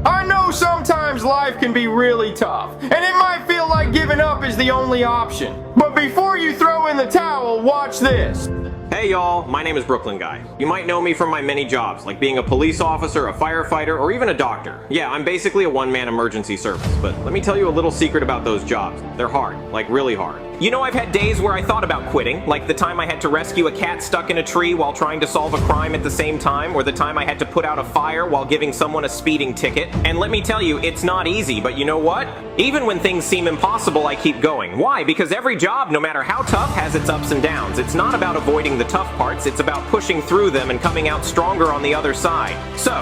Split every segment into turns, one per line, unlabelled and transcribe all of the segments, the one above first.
I know sometimes life can be really tough, and it might feel like giving up is the only option. But before you throw in the towel, watch this.
Hey y'all, my name is Brooklyn Guy. You might know me from my many jobs, like being a police officer, a firefighter, or even a doctor. Yeah, I'm basically a one-man emergency service, but let me tell you a little secret about those jobs. They're hard, like really hard. You know, I've had days where I thought about quitting, like the time I had to rescue a cat stuck in a tree while trying to solve a crime at the same time, or the time I had to put out a fire while giving someone a speeding ticket. And let me tell you, it's not easy, but you know what? Even when things seem impossible, I keep going. Why? Because every job, no matter how tough, has its ups and downs. It's not about avoiding the tough parts, it's about pushing through them and coming out stronger on the other side. So,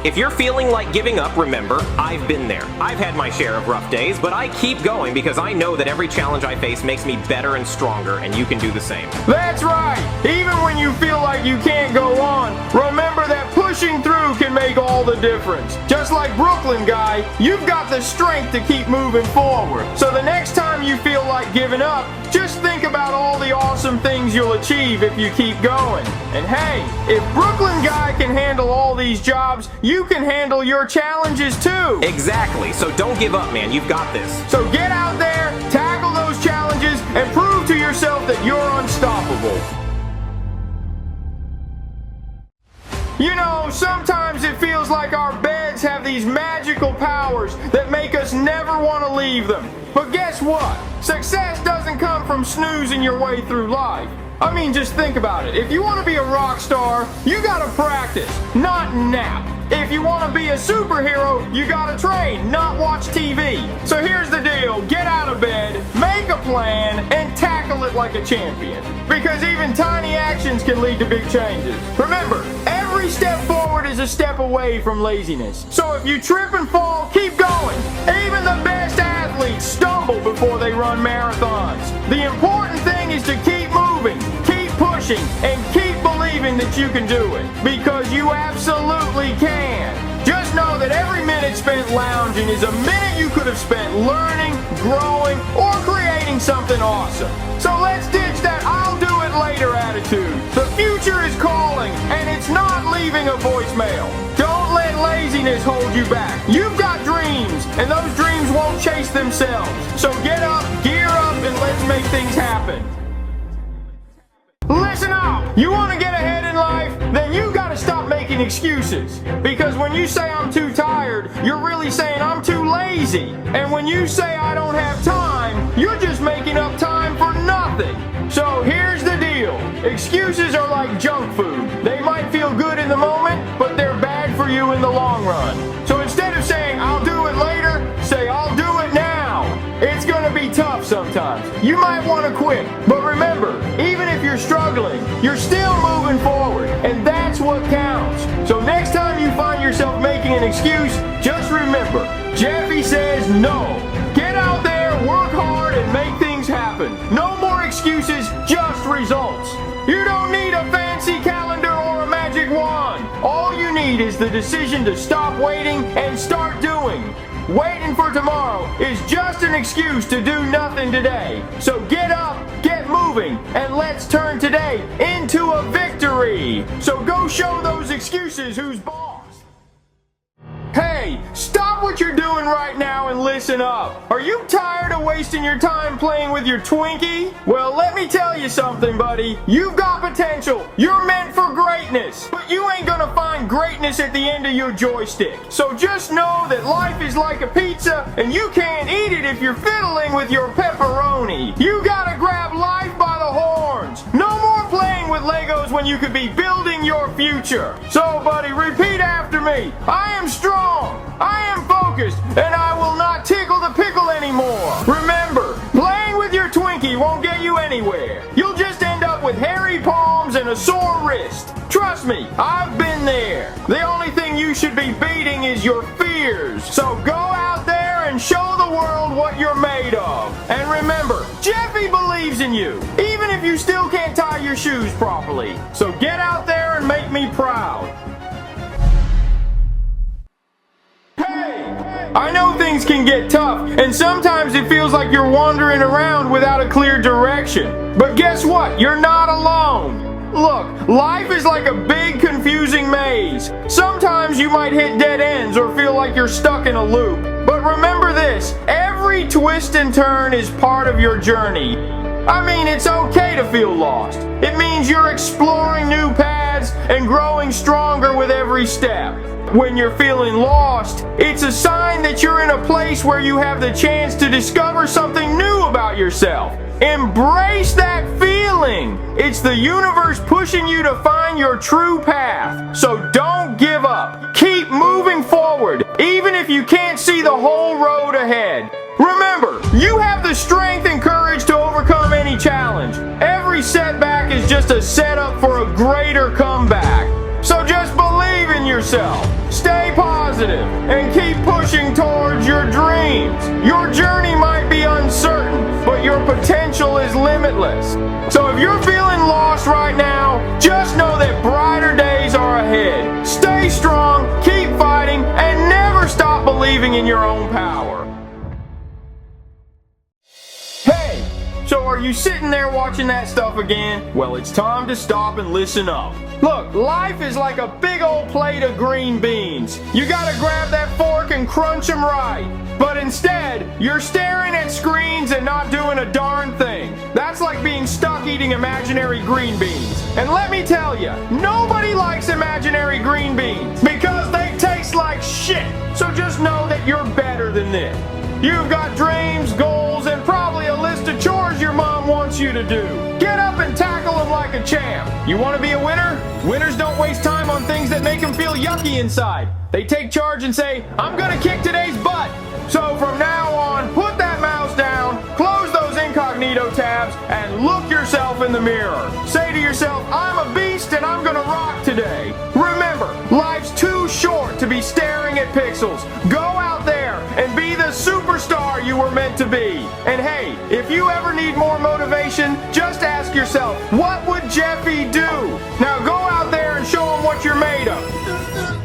if you're feeling like giving up, remember, I've been there. I've had my share of rough days, but I keep going because I know that every challenge I face makes me better and stronger, and you can do the same.
That's right! Even when you feel like you can't go on, remember that pushing through can make all the difference. Just like Brooklyn Guy, you've got the strength to keep moving forward. So the next time you feel like giving up, just think about all the awesome things you'll achieve if you keep going. And hey, if Brooklyn Guy can handle all these jobs, you can handle your challenges too.
Exactly, so don't give up, man. You've got this.
So get out there, tackle those challenges, and prove to yourself that you're unstoppable. You know, sometimes it feels like our beds have these magical powers that make us never want to leave them. But guess what? Success doesn't come from snoozing your way through life. I mean, just think about it. If you want to be a rock star, you gotta practice, not nap. If you want to be a superhero, you gotta train, not watch TV. So here's the deal. Get out of bed, make a plan, and tackle it like a champion. Because even tiny actions can lead to big changes. Remember, every step forward is a step away from laziness. So if you trip and fall, keep going. Even the best athletes stumble before they run marathons. The important thing is to keep moving, keep pushing, and keep believing that you can do it. Because you absolutely can. Just know that every minute spent lounging is a minute you could have spent learning, growing, or creating something awesome. So let's ditch that I'll do it later attitude. The future is calling, and it's not leaving a voicemail. Don't let laziness hold you back. You've got dreams, and those dreams won't chase themselves. So get up, gear up, and let's make things happen. Listen up! You want to get ahead in life? Then you got to stop making excuses. Because when you say I'm too tired, you're really saying I'm too lazy. And when you say I don't have time, you're just making up time for nothing. So here's the deal. Excuses are like junk food. They might feel good in the moment, but they're bad for you in the long run. So instead of saying I'll do it later, say I'll do it now. It's gonna be tough sometimes. You might want to quit, but remember, even if you're struggling, you're still moving forward, and that's what counts. So next time you find yourself making an excuse, just remember, Jeffy says no. Get out there, work hard, and make things happen. No more excuses, just results. You don't need a fancy calendar or a magic wand. All you need is the decision to stop waiting and start doing. Waiting for tomorrow is just an excuse to do nothing today. So get up, get moving, and let's turn today into a victory. So go show those excuses who's boss. Hey, stop what you're doing right now and listen up. Are you tired of wasting your time playing with your Twinkie? Well, let me tell you something, buddy. You've got potential. You're meant for greatness. But you ain't gonna find greatness at the end of your joystick. So just know that life is like a pizza, and you can't eat it if you're fiddling with your pepperoni. You gotta grab life by the horns. No more playing with Legos when you could be building your future. So, buddy, repeat after me. I am strong. I am focused, and I will not tickle the pickle anymore. Remember, playing with your Twinkie won't get you anywhere. You'll just end up with hairy palms and a sore wrist. Trust me, I've been there. The only thing you should be beating is your fears. So go out there and show the world what you're made of. And remember, Jeffy believes in you, even if you still can't tie your shoes properly. So get out there and make me proud. I know things can get tough, and sometimes it feels like you're wandering around without a clear direction. But guess what? You're not alone. Look, life is like a big confusing maze. Sometimes you might hit dead ends or feel like you're stuck in a loop. But remember this, every twist and turn is part of your journey. I mean, it's okay to feel lost. It means you're exploring new paths and growing stronger with every step. When you're feeling lost, it's a sign that you're in a place where you have the chance to discover something new about yourself. Embrace that feeling. It's the universe pushing you to find your true path. So don't give up. Keep moving forward, even if you can't see the whole road ahead. Remember, you have the strength and courage to overcome any challenge. Every setback is just a setup for a greater comeback. So just believe in yourself, stay positive, and keep pushing towards your dreams. Your journey might be uncertain, but your potential is limitless. So if you're feeling lost right now, just know that brighter days are ahead. Stay strong, keep fighting, and never stop believing in your own power. Hey, so are you sitting there watching that stuff again? Well, it's time to stop and listen up. Look, life is like a big old plate of green beans. You gotta grab that fork and crunch them right. But instead, you're staring at screens and not doing a darn thing. That's like being stuck eating imaginary green beans. And let me tell you, nobody likes imaginary green beans because they taste like shit. So just know that you're better than this. You've got dreams, goals, and probably a list of chores your mom wants you to do. Get up and tackle them like a champ. You want to be a winner? Winners don't waste time on things that make them feel yucky inside. They take charge and say, I'm gonna kick today's butt. So from now on, put that mouse down, close those incognito tabs, and look yourself in the mirror. Say to yourself, I'm a beast and I'm gonna rock today. Remember, life's too short to be staring at pixels. Go out there and be the superstar you were meant to be. And hey, if you ever need more motivation, just ask yourself, what would Jeffy do? Now go out there and show him what you're made of.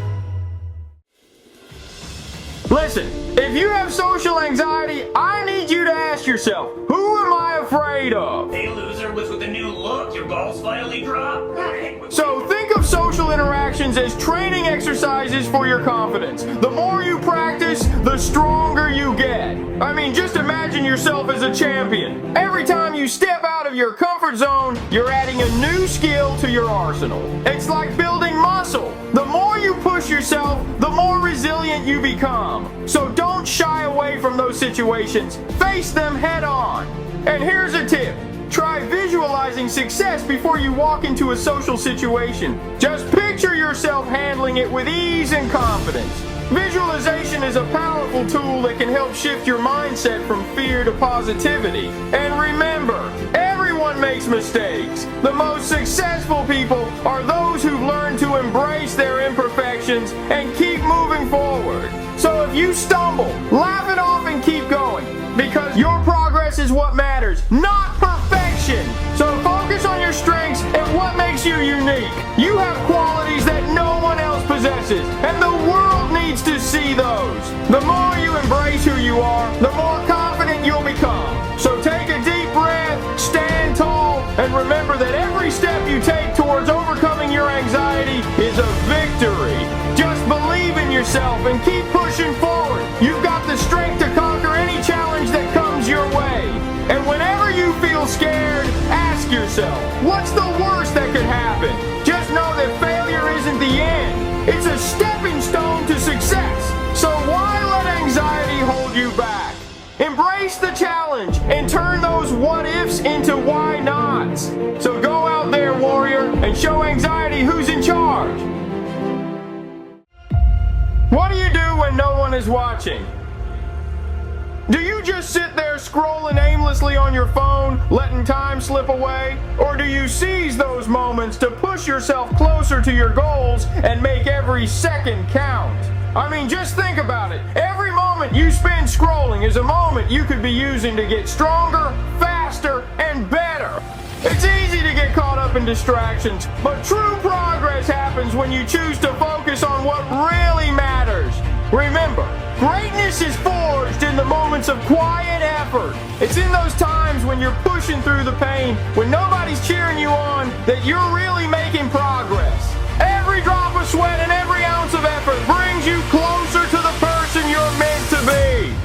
Listen, if you have social anxiety, I need you to ask yourself, who am I afraid of?
Hey loser, what's with the new look? Your balls finally dropped?
So think of social interactions as training exercises for your confidence. The more you practice, the stronger you get. I mean, just imagine yourself as a champion. Every time you step out of your comfort zone, you're adding a new skill to your arsenal. It's like building muscle. The more you push yourself, the more resilient you become. So don't shy away from those situations. Face them head on. And here's a tip. Try visualizing success before you walk into a social situation. Just picture yourself handling it with ease and confidence. Visualization is a powerful tool that can help shift your mindset from fear to positivity. And remember, everyone makes mistakes. The most successful people are those who've learned to embrace their imperfections and keep moving forward. So if you stumble, laugh it off and keep going, because your progress is what matters, not perfection. So focus on your strengths and what makes you unique. You have qualities that no one else possesses, and the world needs to see those. The more you embrace who you are, the more confident you'll become. So take a deep breath, stand tall, and remember that every step you take towards overcoming your anxiety is a victory. Just believe in yourself and keep pushing forward. You've got the strength to conquer any challenge that comes your way. And whenever you feel scared, ask yourself, what's the worst that could happen? Just know that failure isn't the end. It's a stepping stone to success. So why let anxiety hold you back? Embrace the challenge and turn those what ifs into why nots. So go out there, warrior, and show anxiety who's in charge. What do you do when no one is watching? Do you just sit there scrolling aimlessly on your phone, letting time slip away? Or do you seize those moments to push yourself closer to your goals and make every second count? I mean, just think about it. Every moment you spend scrolling is a moment you could be using to get stronger, faster, and better. It's easy to get caught up in distractions, but true progress happens when you choose to focus on what really matters. Remember, Greatness is forged in the moments of quiet effort. It's in those times when you're pushing through the pain, when nobody's cheering you on, that you're really making progress. Every drop of sweat and every ounce of effort brings you closer to the person you're meant to be.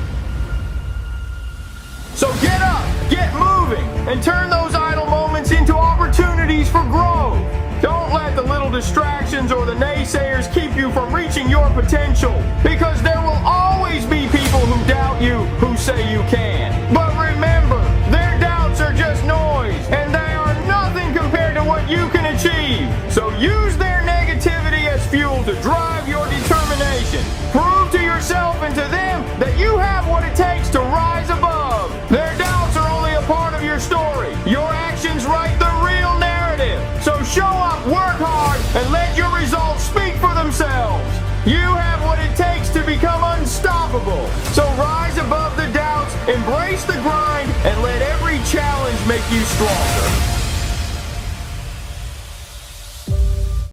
So get up, get moving, and turn those idle moments into opportunities for growth. Don't let the little distractions or the naysayers keep you from reaching your potential, because there will always be people who doubt you, who say you can. But remember, their doubts are just noise, and they are nothing compared to what you can achieve. So use their negativity as fuel to drive your determination. Prove to yourself and to them that you have what it takes to rise above. Their doubts are only a part of your story. Your actions write the real narrative. So show up, work hard, and let your results speak for themselves. You have what it takes to become unstoppable. So rise above the doubts, embrace the grind, and let every challenge make you stronger.